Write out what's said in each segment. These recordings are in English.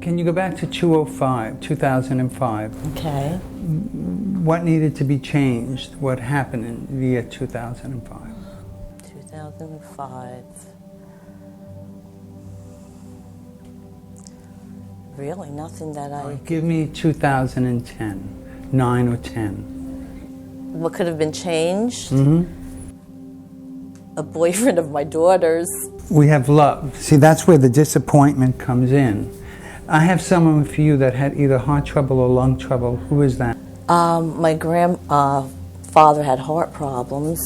Can you go back to 2005? Okay. What needed to be changed? What happened in the year 2005? 2005. Really, nothing that I... Give me 2010, 9 or 10. What could have been changed? Mm-hmm. A boyfriend of my daughter's. We have love. See, that's where the disappointment comes in. I have someone for you that had either heart trouble or lung trouble. Who is that? My grandfather had heart problems.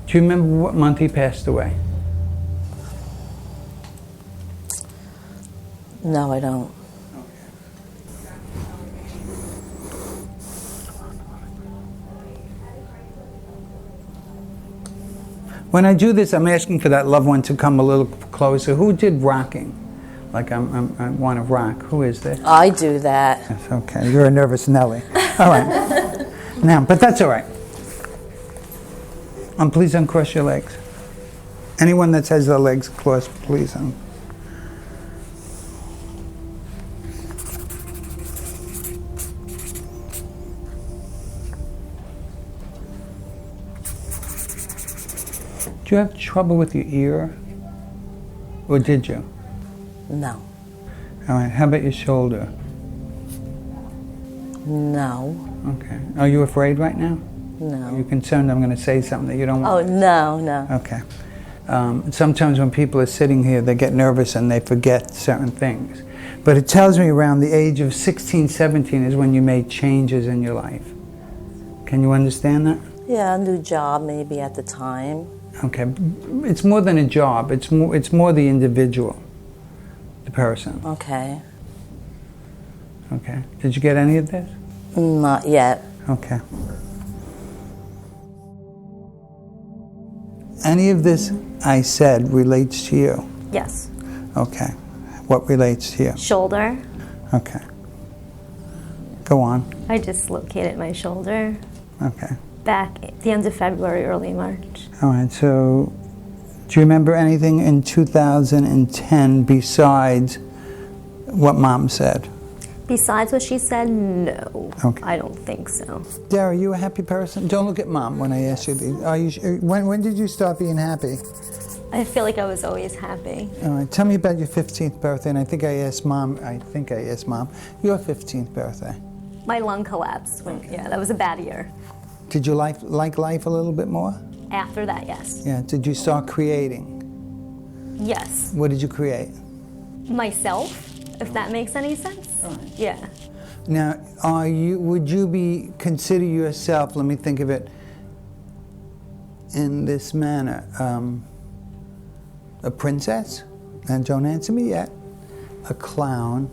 Do you remember what month he passed away? No, I don't. When I do this, I'm asking for that loved one to come a little closer. Who did rocking? Like I want to rock. Who is this? I do that. Yes, okay. You're a nervous Nelly. All right. Now, but that's all right. Please uncross your legs. Anyone that has their legs crossed, please. Do you have trouble with your ear? Or did you? No. All right, how about your shoulder? No. Okay. Are you afraid right now? No. Are you concerned I'm going to say something that you don't want? Oh, no, no. Okay. Sometimes when people are sitting here, they get nervous and they forget certain things. But it tells me around the age of 16, 17 is when you made changes in your life. Can you understand that? Yeah, a new job maybe at the time. Okay. It's more than a job. It's more the individual, the person. Okay. Okay. Did you get any of this? Not yet. Okay. Any of this I said relates to you? Yes. Okay. What relates to you? Shoulder. Okay. Go on. I dislocated my shoulder Okay. back at the end of February, early March. All right, so do you remember anything in 2010 besides what Mom said? Besides what she said, no. Okay. I don't think so. Dara, are you a happy person? Don't look at Mom when I ask you these. Are you, when did you start being happy? I feel like I was always happy. All right, tell me about your 15th birthday, and I think I asked Mom, your 15th birthday. My lung collapsed. Yeah, that was a bad year. Did you like life a little bit more? After that, yes. Yeah, did you start creating? Yes. What did you create? Myself, if that makes any sense. Right. Yeah. Now, would you consider yourself, let me think of it in this manner, a princess? And don't answer me yet. A clown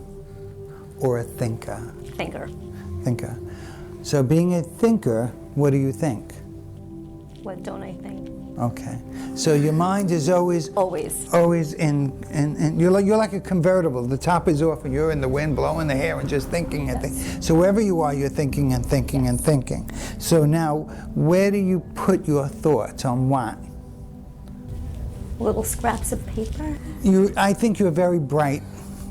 or a thinker? Thinker. Thinker. So being a thinker, what do you think? What don't I think? Okay. So your mind is always in you're like a convertible. The top is off and you're in the wind blowing the hair and just thinking and thinking. So wherever you are, you're thinking and thinking and thinking. So now, where do you put your thoughts on what? Little scraps of paper. I think you're a very bright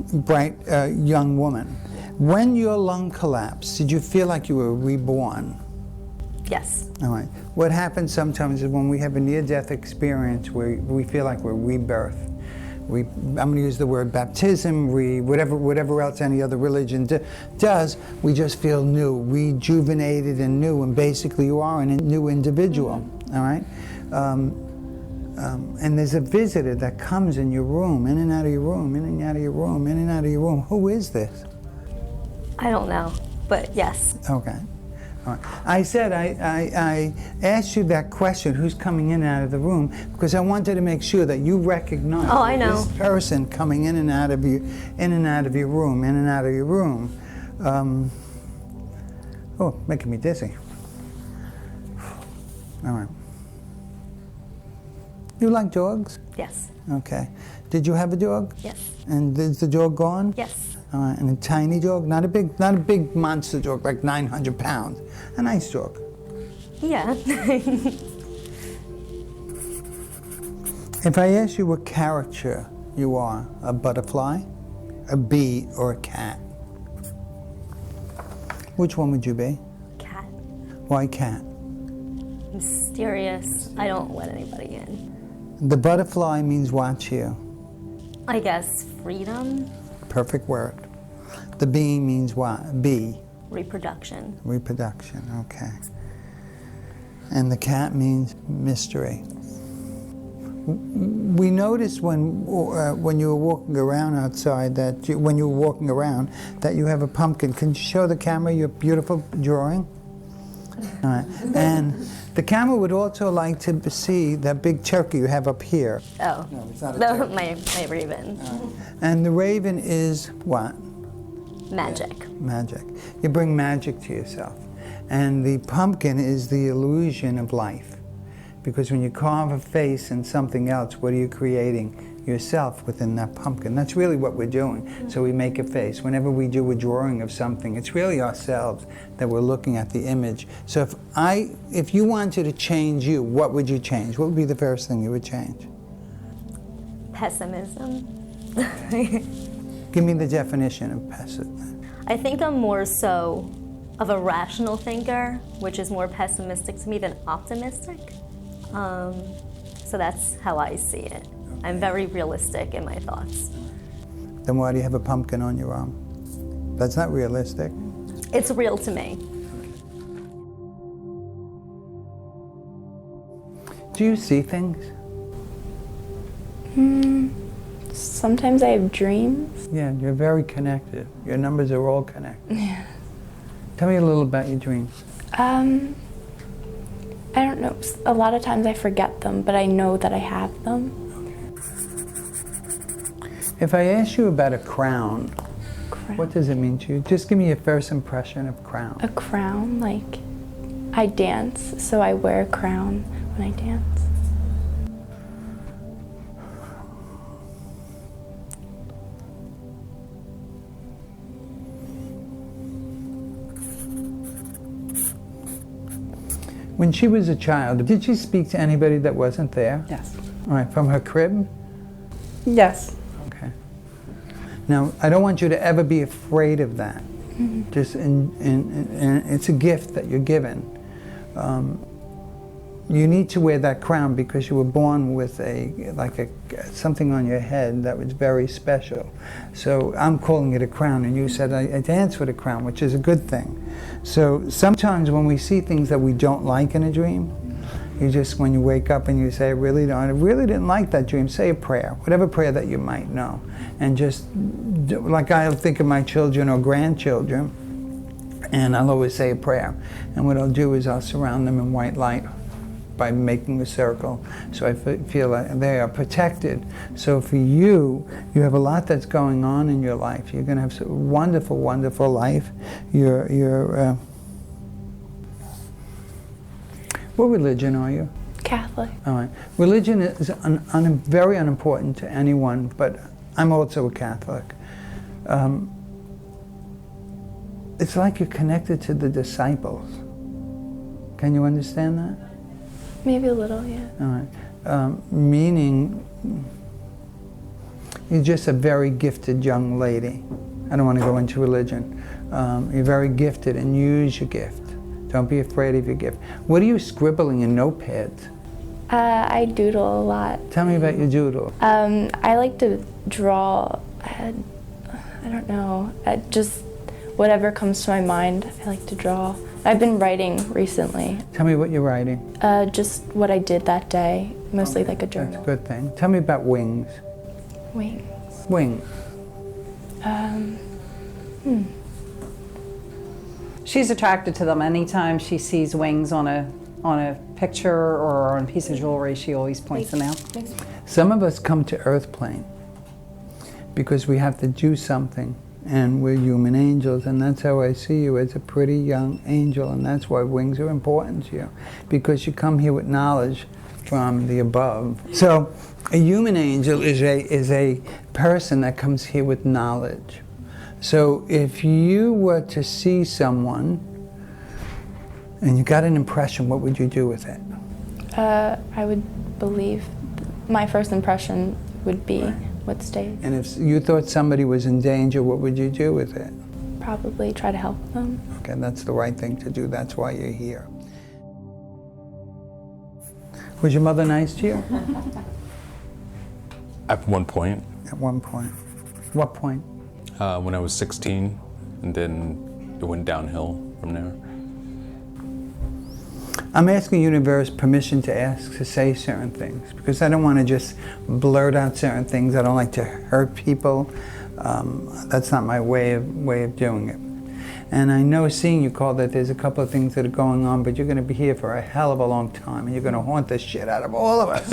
young woman. When your lung collapsed, did you feel like you were reborn? Yes. All right. What happens sometimes is when we have a near-death experience where we feel like we're rebirth. I'm going to use the word baptism, whatever else any other religion does, we just feel new, rejuvenated and new, and basically you are a new individual, all right? And there's a visitor that comes in your room, in and out of your room, in and out of your room, in and out of your room. Who is this? I don't know, but yes. Okay. All right. I said I asked you that question, who's coming in and out of the room, because I wanted to make sure that you recognize this person coming in and out of your room, in and out of your room. Making me dizzy. All right. You like dogs? Yes. Okay. Did you have a dog? Yes. And is the dog gone? Yes. All right. And a tiny dog, not a big monster dog, like 900 pounds. A nice dog. Yeah. If I ask you what character you are? A butterfly, a bee, or a cat? Which one would you be? Cat. Why cat? Mysterious. I don't let anybody in. The butterfly means what to you? I guess freedom, Perfect word. The bee means what? Bee. reproduction. Reproduction, okay. And the cat means mystery. We noticed when you were walking around outside that when you were walking around that you have a pumpkin. Can you show the camera your beautiful drawing? All right. And the camera would also like to see that big turkey you have up here. Oh, No, it's not a no, turkey. my raven. And the raven is what? Magic. Magic. You bring magic to yourself. And the pumpkin is the illusion of life. Because when you carve a face in something else, what are you creating? Yourself within that pumpkin. That's really what we're doing. So we make a face. Whenever we do a drawing of something, it's really ourselves that we're looking at the image. So if you wanted to change you, what would you change? What would be the first thing you would change? Pessimism. Give me the definition of pessimism. I think I'm more so of a rational thinker, which is more pessimistic to me than optimistic. So that's how I see it. I'm very realistic in my thoughts. Then why do you have a pumpkin on your arm? That's not realistic. It's real to me. Do you see things? Sometimes I have dreams. Yeah, you're very connected. Your numbers are all connected. Yeah. Tell me a little about your dreams. I don't know. A lot of times I forget them, but I know that I have them. If I ask you about a crown, Crown. what does it mean to you? Just give me your first impression of crown. A crown, like I dance, so I wear a crown when I dance. When she was a child, did she speak to anybody that wasn't there? Yes. All right, from her crib? Yes. Okay. Now, I don't want you to ever be afraid of that. Mm-hmm. Just and it's a gift that you're given. You need to wear that crown because you were born with something on your head that was very special. So I'm calling it a crown, and you said I dance with a crown, which is a good thing. So sometimes when we see things that we don't like in a dream, you just, when you wake up and you say, I really didn't like that dream, say a prayer, whatever prayer that you might know. And just, like I'll think of my children or grandchildren, and I'll always say a prayer. And what I'll do is I'll surround them in white light by making a circle, so I feel like they are protected. So for you, you have a lot that's going on in your life. You're going to have a wonderful, wonderful life. What religion are you? Catholic. All right. Religion is very unimportant to anyone, but I'm also a Catholic. It's like you're connected to the disciples. Can you understand that? Maybe a little, yeah. All right. Meaning, you're just a very gifted young lady. I don't want to go into religion. You're very gifted, and use your gift. Don't be afraid of your gift. What are you scribbling in notepads? I doodle a lot. Tell me about your doodle. I like to draw, I don't know, just whatever comes to my mind, I like to draw. I've been writing recently. Tell me what you're writing. Just what I did that day, mostly like a journal. That's a good thing. Tell me about wings. Wings. Wings. She's attracted to them. Anytime she sees wings on a picture or on a piece of jewelry, she always points them out. Some of us come to Earth plane because we have to do something, and we're human angels, and that's how I see you, as a pretty young angel, and that's why wings are important to you, because you come here with knowledge from the above. So a human angel is a person that comes here with knowledge. So if you were to see someone and you got an impression, what would you do with it? I would believe, my first impression would be what stays. And if you thought somebody was in danger, what would you do with it? Probably try to help them. Okay, that's the right thing to do. That's why you're here. Was your mother nice to you? At one point, At one point. What point? when I was 16, and then it went downhill from there. I'm asking Universe permission to say certain things because I don't want to just blurt out certain things. I don't like to hurt people. That's not my way of doing it. And I know, seeing you, Carl, that there's a couple of things that are going on, but you're going to be here for a hell of a long time, and you're going to haunt the shit out of all of us.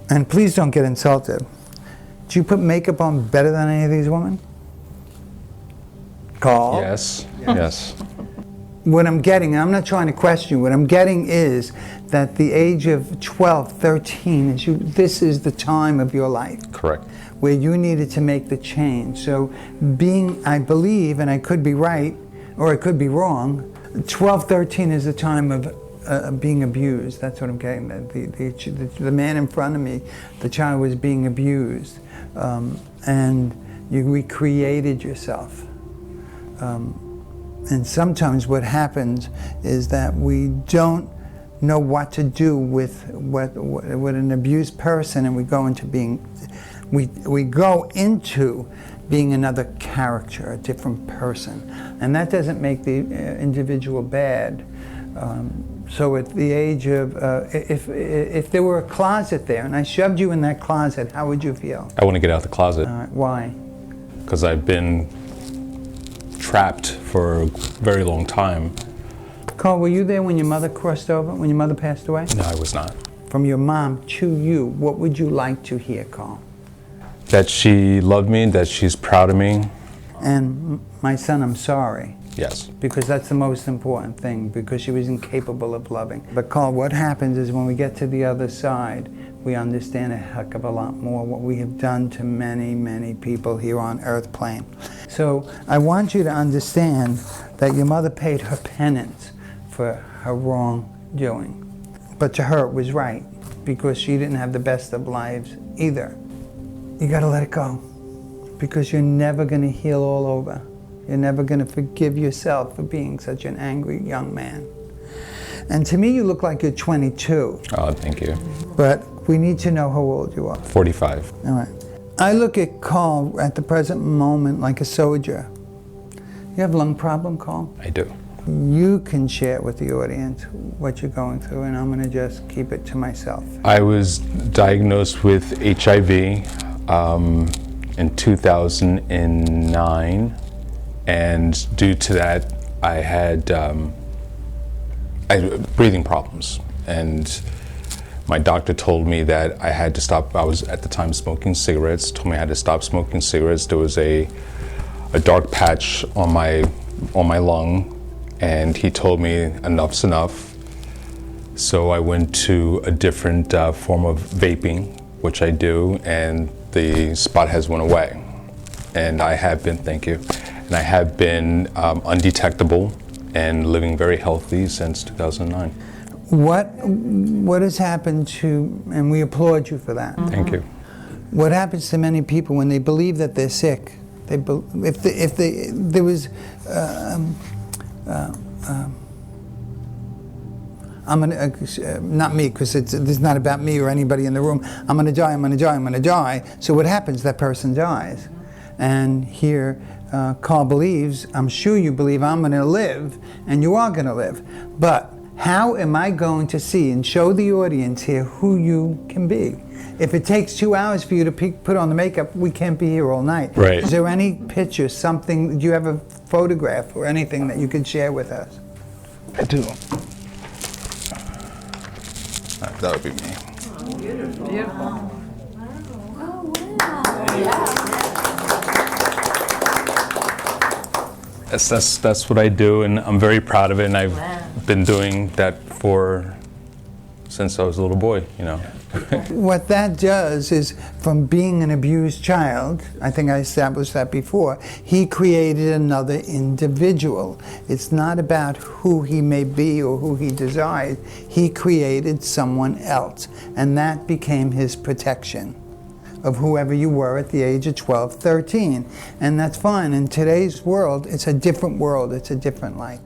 And please don't get insulted. Do you put makeup on better than any of these women? Carl? Yes, yes. What I'm getting, and I'm not trying to question you, what I'm getting is that the age of 12, 13, this is the time of your life. Correct. Where you needed to make the change. So I believe, and I could be right, or I could be wrong, 12, 13 is the time of being abused. That's what I'm getting. The man in front of me, the child was being abused. And you recreated yourself. And sometimes what happens is that we don't know what to do with an abused person, and we go into being another character, a different person, and that doesn't make the individual bad. So at the age of, if there were a closet there and I shoved you in that closet, how would you feel? I want to get out of the closet. Why? Because I've been trapped for a very long time. Carl, were you there when your mother crossed over, when your mother passed away? No, I was not. From your mom to you, what would you like to hear, Carl? That she loved me, that she's proud of me. And my son, I'm sorry. Yes. Because that's the most important thing, because she was incapable of loving. But Carl, what happens is when we get to the other side, we understand a heck of a lot more what we have done to many, many people here on Earth plane. So I want you to understand that your mother paid her penance for her wrongdoing. But to her it was right, because she didn't have the best of lives either. You gotta let it go, because you're never gonna heal all over. You're never gonna forgive yourself for being such an angry young man. And to me, you look like you're 22. Oh, thank you. But we need to know how old you are. 45. All right. I look at Carl at the present moment like a soldier. You have a lung problem, Carl? I do. You can share with the audience what you're going through, and I'm gonna just keep it to myself. I was diagnosed with HIV in 2009, and due to that, I had breathing problems, and my doctor told me that I had to stop. I was at the time smoking cigarettes, told me I had to stop smoking cigarettes. There was a dark patch on my lung, and he told me enough's enough. So I went to a different form of vaping, which I do, and the spot has went away. And I have been, thank you, and I have been undetectable and living very healthy since 2009. What has happened to, and we applaud you for that. Thank you. What happens to many people when they believe that they're sick? There was, I'm gonna, not me, because this is not about me or anybody in the room. I'm gonna die, I'm gonna die, I'm gonna die. So what happens? That person dies. And here, Carl believes, I'm sure you believe I'm gonna live, and you are gonna live. But how am I going to see and show the audience here who you can be? If it takes 2 hours for you to put on the makeup, we can't be here all night. Right. Is there any picture, something, do you have a photograph or anything that you could share with us? I do. That would be me. Beautiful. That's what I do, and I'm very proud of it, and I've been doing that since I was a little boy, you know. What that does is, from being an abused child, I think I established that before, he created another individual. It's not about who he may be or who he desired. He created someone else, and that became his protection. of whoever you were at the age of 12, 13. And that's fine. In today's world, it's a different world. It's a different life.